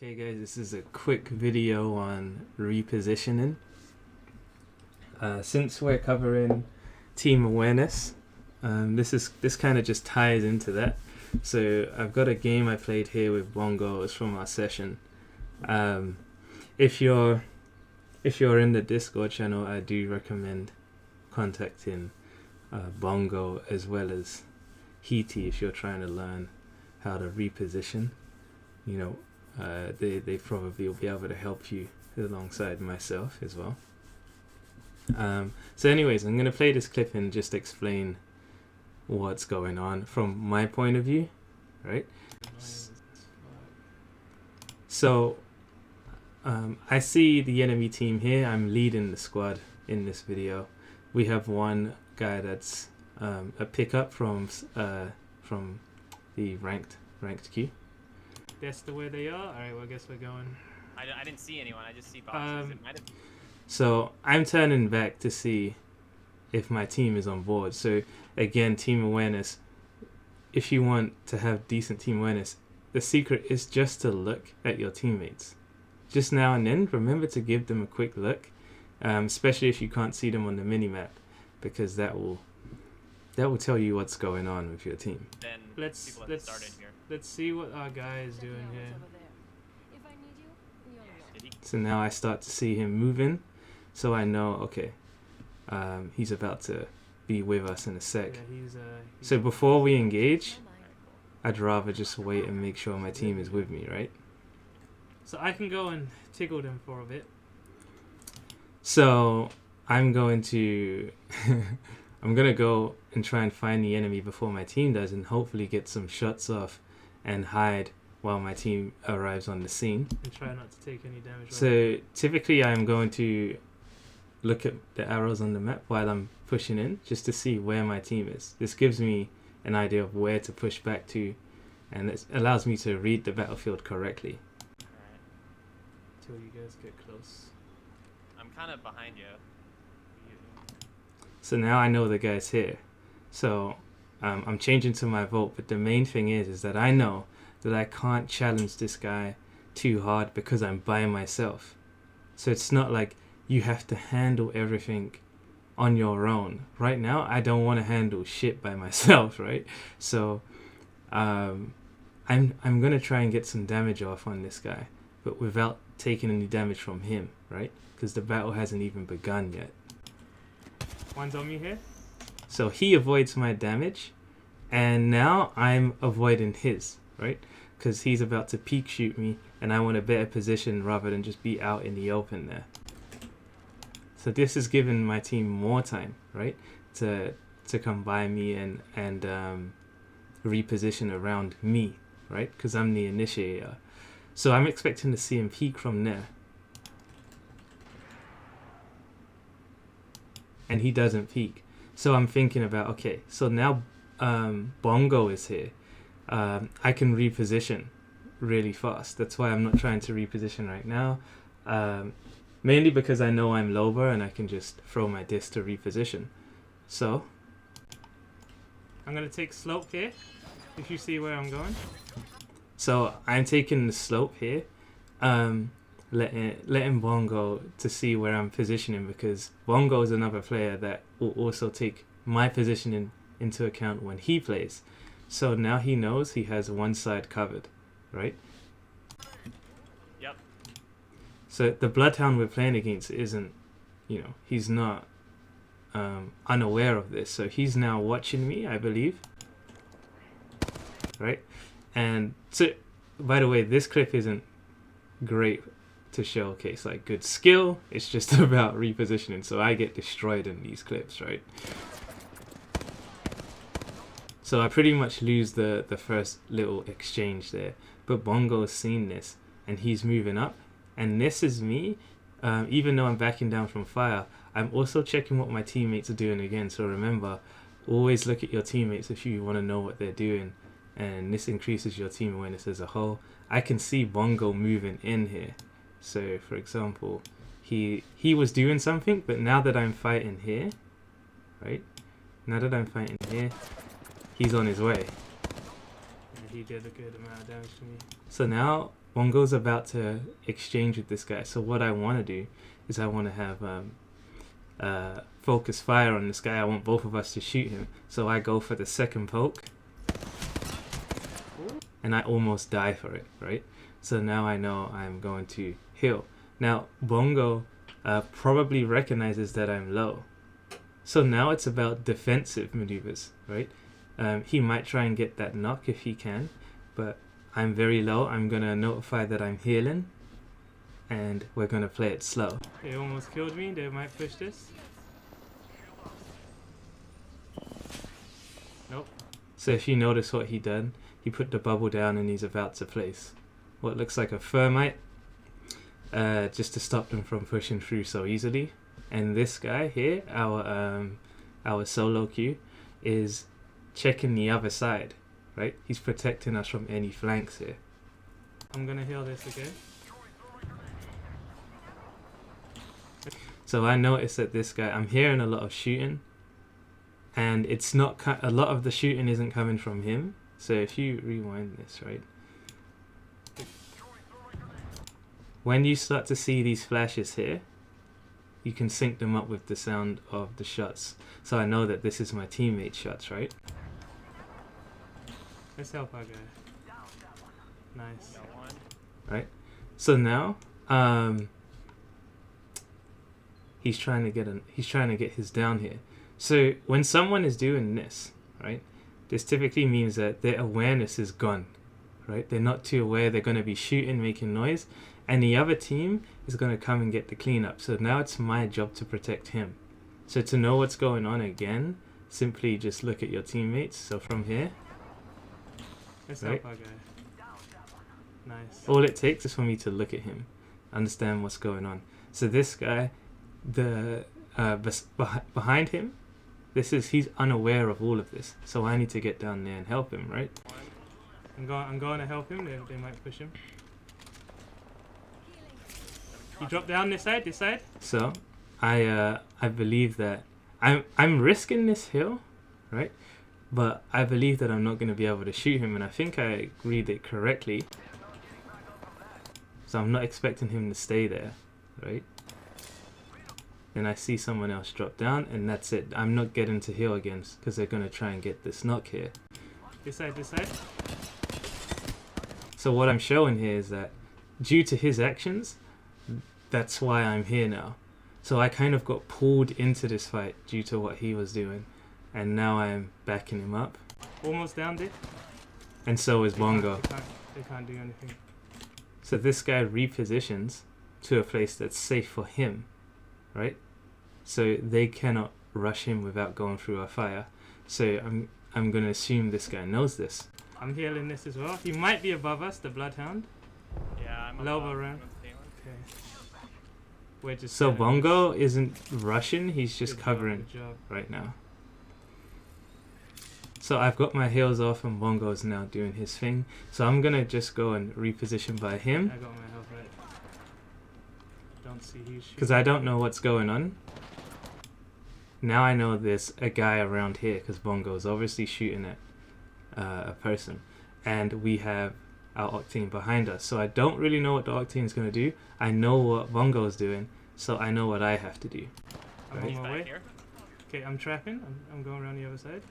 Okay guys, this is a quick video on repositioning. Since we're covering team awareness, this kind of just ties into that. So I've got a game I played here with Bongo. It's from our session. If you're in the Discord channel, I do recommend contacting Bongo as well as Hiti if you're trying to learn how to reposition. You know, they probably will be able to help you alongside myself as well. So anyways, I'm going to play this clip and just explain what's going on from my point of view, right? So I see the enemy team here. I'm leading the squad in this video. We have one guy that's a pickup from the ranked queue. That's the way they are. All right, well, I guess we're going. I didn't see anyone. I just see boxes. So I'm turning back to see if my team is on board. So again, team awareness. If you want to have decent team awareness, the secret is just to look at your teammates. Just now and then, remember to give them a quick look, especially if you can't see them on the mini-map, because that will tell you what's going on with your team. Then Let's see what our guy is doing here. So now I start to see him moving, so I know, okay, he's about to be with us in a sec. Yeah, so before we engage, I'd rather just wait and make sure my team is with me, right? So I can go and tickle them for a bit. So I'm going to I'm gonna go and try and find the enemy before my team does, and hopefully get some shots off and hide while my team arrives on the scene. And try not to take any damage. So typically I'm going to look at the arrows on the map while I'm pushing in, just to see where my team is. This gives me an idea of where to push back to, and it allows me to read the battlefield correctly. Alright. Till you guys get close. I'm kind of behind you. So now I know the guy's here. So I'm changing to my vote, but the main thing is that I know that I can't challenge this guy too hard because I'm by myself. So it's not like you have to handle everything on your own. Right now, I don't want to handle shit by myself, right? So I'm gonna try and get some damage off on this guy, but without taking any damage from him, right? Because the battle hasn't even begun yet. One's on me here. So he avoids my damage, and now I'm avoiding his, right? Because he's about to peek shoot me, and I want a better position rather than just be out in the open there. So this is giving my team more time, right? To come by me and reposition around me, right? Because I'm the initiator. So I'm expecting to see him peek from there. And he doesn't peek. So I'm thinking about, okay, so now Bongo is here. I can reposition really fast. That's why I'm not trying to reposition right now. Mainly because I know I'm lower and I can just throw my disc to reposition. So I'm going to take slope here, if you see where I'm going. So I'm taking the slope here. Letting Bongo to see where I'm positioning, because Bongo is another player that will also take my positioning into account when he plays. So now he knows he has one side covered, right? Yep. So the Bloodhound we're playing against isn't, he's not unaware of this. So he's now watching me, I believe. Right? And so, by the way, this clip isn't great to showcase like good skill. It's just about repositioning, so I get destroyed in these clips, right? So I pretty much lose the first little exchange there, but Bongo's seen this and he's moving up, and this is me. Even though I'm backing down from fire, I'm also checking what my teammates are doing again. So remember, always look at your teammates if you want to know what they're doing, and this increases your team awareness as a whole. I can see Bongo moving in here. So, for example, he was doing something, but now that I'm fighting here, right? Now that I'm fighting here, he's on his way. And he did a good amount of damage to me. So now Bongo's about to exchange with this guy. So what I want to do is I want to have focus fire on this guy. I want both of us to shoot him. So I go for the second poke. And I almost die for it, right? So now I know I'm going to heal. Now, Bongo probably recognizes that I'm low. So now it's about defensive maneuvers, right? He might try and get that knock if he can, but I'm very low. I'm going to notify that I'm healing, and we're going to play it slow. They almost killed me. They might push this. Nope. So if you notice what he done, he put the bubble down and he's about to place what looks like a thermite, just to stop them from pushing through so easily. And this guy here, our solo queue, is checking the other side, right? He's protecting us from any flanks here. I'm gonna heal this again. So I noticed that this guy, I'm hearing a lot of shooting, and it's not a lot of the shooting isn't coming from him. So if you rewind this, right, when you start to see these flashes here, you can sync them up with the sound of the shots. So I know that this is my teammate's shots, right? Let's help our guy. Nice. Right? So now, he's trying to get his down here. So when someone is doing this, right, this typically means that their awareness is gone, right? They're not too aware. They're going to be shooting, making noise, and the other team is going to come and get the cleanup. So now it's my job to protect him. So to know what's going on again, simply just look at your teammates. So from here, let's help our guy. Nice. All it takes is for me to look at him, understand what's going on. So this guy, behind him, he's unaware of all of this. So I need to get down there and help him, right? I'm going to help him. They might push him. You drop down this side. So I believe that I'm risking this hill, right? But I believe that I'm not going to be able to shoot him, and I think I read it correctly. So I'm not expecting him to stay there, right? Then I see someone else drop down, and that's it. I'm not getting to heal again because they're going to try and get this knock here. This side. So what I'm showing here is that due to his actions, that's why I'm here now. So I kind of got pulled into this fight due to what he was doing, and now I'm backing him up. Almost downed it. And so is Bongo. They can't do anything. So this guy repositions to a place that's safe for him, right? So they cannot rush him without going through our fire. So I'm going to assume this guy knows this. I'm healing this as well. He might be above us, the Bloodhound. Yeah, I'm lower round. Okay. We're just so Bongo isn't rushing, he's just covering right now. So I've got my heals off and Bongo's now doing his thing. So I'm gonna just go and reposition by him. I got my health right. Don't see who's shooting. Because I don't know what's going on. Now I know there's a guy around here because Bongo's obviously shooting at a person. And we have our Octane behind us. So I don't really know what the Octane's going to do. I know what Bongo's doing, so I know what I have to do. Right? I'm on my way. Okay, I'm trapping. I'm going around the other side.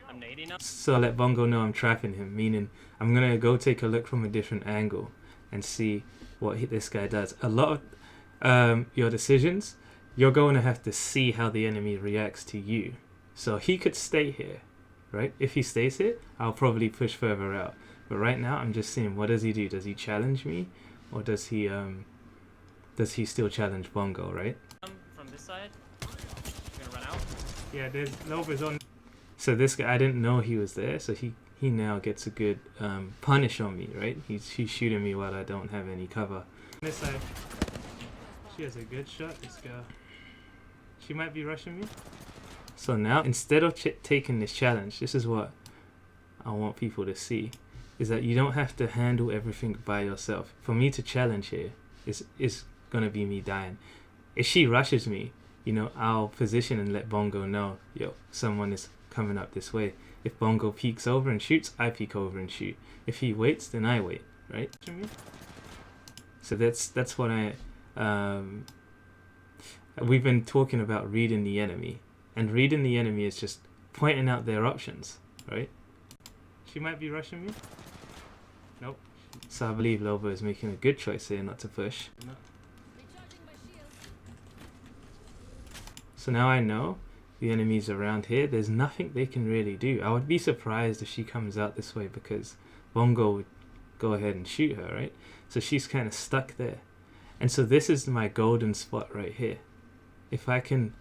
I'm nading up. So I let Bongo know I'm trapping him, meaning I'm going to go take a look from a different angle and see what this guy does. A lot of your decisions, you're going to have to see how the enemy reacts to you. So he could stay here, right? If he stays here, I'll probably push further out. But right now, I'm just seeing, what does he do? Does he challenge me? Or does he still challenge Bongo, right? From this side? You're gonna run out? Yeah, there's Loba's on. So this guy, I didn't know he was there, so he now gets a good punish on me, right? He's shooting me while I don't have any cover. This side. She has a good shot, this girl. She might be rushing me. So now, instead of taking this challenge, this is what I want people to see, is that you don't have to handle everything by yourself. For me to challenge here is going to be me dying. If she rushes me, you know, I'll position and let Bongo know, yo, someone is coming up this way. If Bongo peeks over and shoots, I peek over and shoot. If he waits, then I wait, right? So that's what we've been talking about reading the enemy, and reading the enemy is just pointing out their options, right? She might be rushing me. Nope. So I believe Loba is making a good choice here not to push. No. So now I know the enemy's around here. There's nothing they can really do. I would be surprised if she comes out this way because Bongo would go ahead and shoot her, right? So she's kind of stuck there. And so this is my golden spot right here. If I can,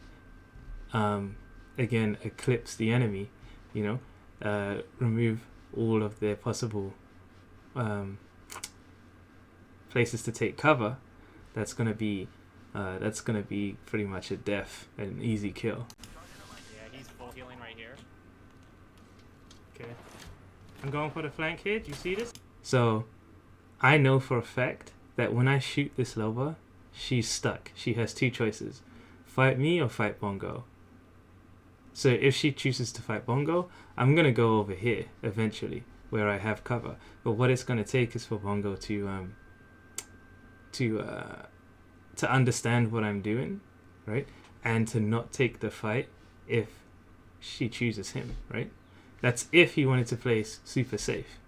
again, eclipse the enemy, you know, remove all of their possible places to take cover, that's gonna be pretty much a death, an easy kill. Yeah, he's full healing right here. Okay, I'm going for the flank here. Do you see this? So I know for a fact that when I shoot this Loba, she's stuck. She has two choices: fight me or fight Bongo. So if she chooses to fight Bongo, I'm gonna go over here eventually where I have cover. But what it's gonna take is for Bongo to understand what I'm doing, right? And to not take the fight if she chooses him, right? That's if he wanted to play super safe.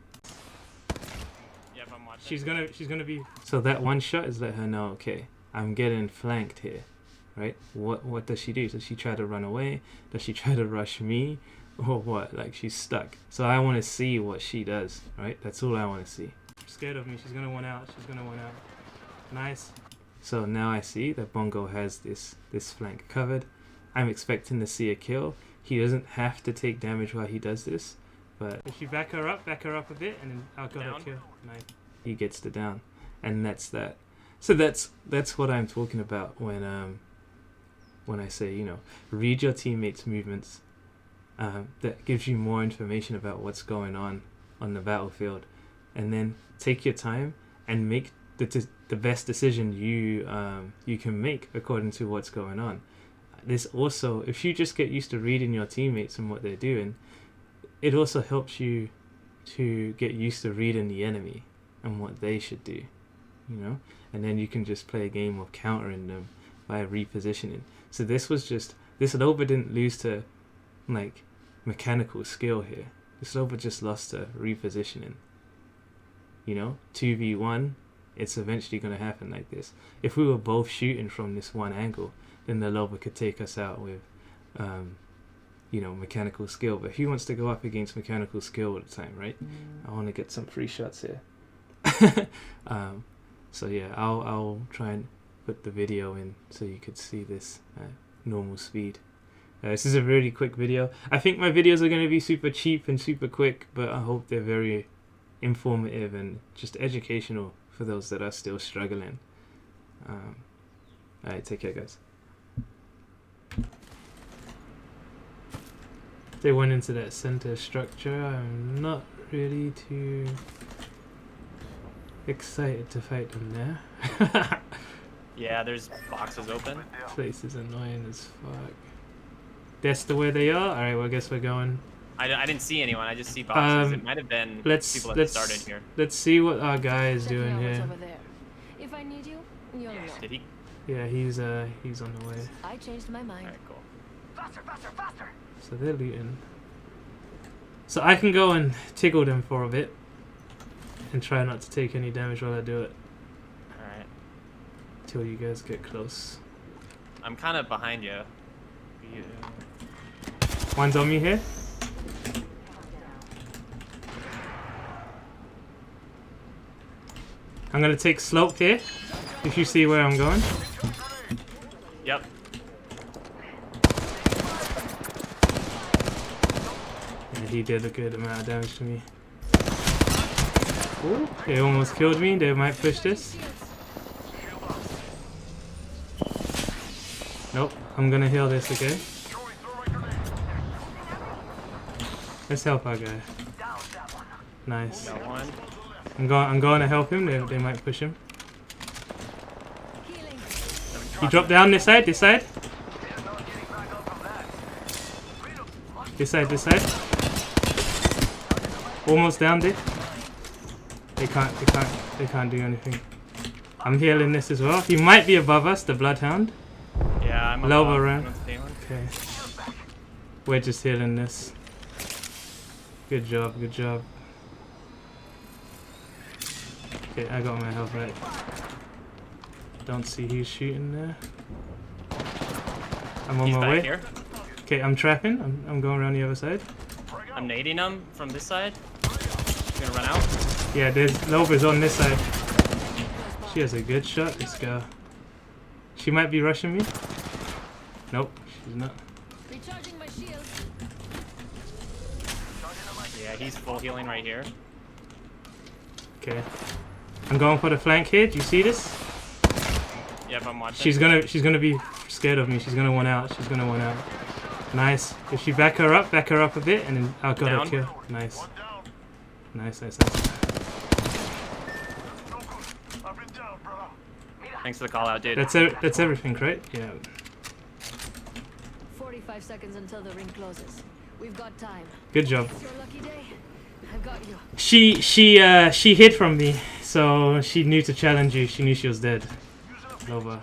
Yep, I'm watching. She's gonna be. So that one shot is let her know, okay, I'm getting flanked here, right? What does she do? Does she try to run away? Does she try to rush me, or what? Like, she's stuck. So I want to see what she does, right? That's all I want to see. Scared of me. She's gonna one out. She's gonna one out. Nice. So now I see that Bongo has this flank covered. I'm expecting to see a kill. He doesn't have to take damage while he does this, but if you back her up a bit, and then I'll got a kill. Nice. He gets the down, and that's that. So that's what I'm talking about when I say, you know, read your teammates' movements. That gives you more information about what's going on the battlefield, and then take your time and make the best decision you can make according to what's going on. This also, if you just get used to reading your teammates and what they're doing, it also helps you to get used to reading the enemy and what they should do, you know, and then you can just play a game of countering them by repositioning. So this Loba didn't lose to like mechanical skill here. This Loba just lost to repositioning. You know, 2v1, it's eventually going to happen like this. If we were both shooting from this one angle, then the Loba could take us out with, you know, mechanical skill. But he wants to go up against mechanical skill all the time, right? I want to get some free shots here. So yeah, I'll try and put the video in so you could see this at normal speed. This is a really quick video. I think my videos are going to be super cheap and super quick, but I hope they're very informative and just educational for those that are still struggling. Alright, take care, guys. They went into that center structure. I'm not really too excited to fight them there. Yeah, there's boxes open. This place is annoying as fuck. That's the way they are? Alright, well I guess we're going. I didn't see anyone, I just see boxes. It might have been people that started here. Let's see what our guy is doing here. Over there. If I need you, you'll know. Did he? Yeah, he's on the way. I changed my mind. Alright, cool. Faster. So they're looting. So I can go and tickle them for a bit and try not to take any damage while I do it. Alright. Till you guys get close. I'm kind of behind you. One's on me here. I'm gonna take slope here, if you see where I'm going. Yep. Yeah, he did a good amount of damage to me. Ooh, they almost killed me. They might push this. Nope, I'm gonna heal this, okay? Let's help our guy. Nice. Got one. I'm going to help him. They might push him. He dropped down this side. This side. Almost down there. They can't do anything. I'm healing this as well. He might be above us, the Bloodhound. Yeah, I'm lower above. round. Okay. We're just healing this. Good job, good job. Okay, I got my health right. Don't see who's shooting there. I'm on my way. Here. Okay, I'm trapping. I'm going around the other side. I'm nading him from this side. He's gonna run out. Yeah, there's Loba's on this side. She has a good shot, this girl. She might be rushing me. Nope, she's not. Recharging my shield. Yeah, he's full healing right here. Okay. I'm going for the flank here. Do you see this? Yep, I'm watching. She's gonna be scared of me. She's gonna want out. She's gonna want out. Nice. If she back her up a bit, and then I'll got a kill. Nice. Nice, nice, nice. Thanks for the call out, dude. That's everything, right? Yeah. 45 seconds until the ring closes. We've got time. Good job. It's your lucky day. I've got you. She hid from me, so she knew to challenge you. She knew she was dead. Loba.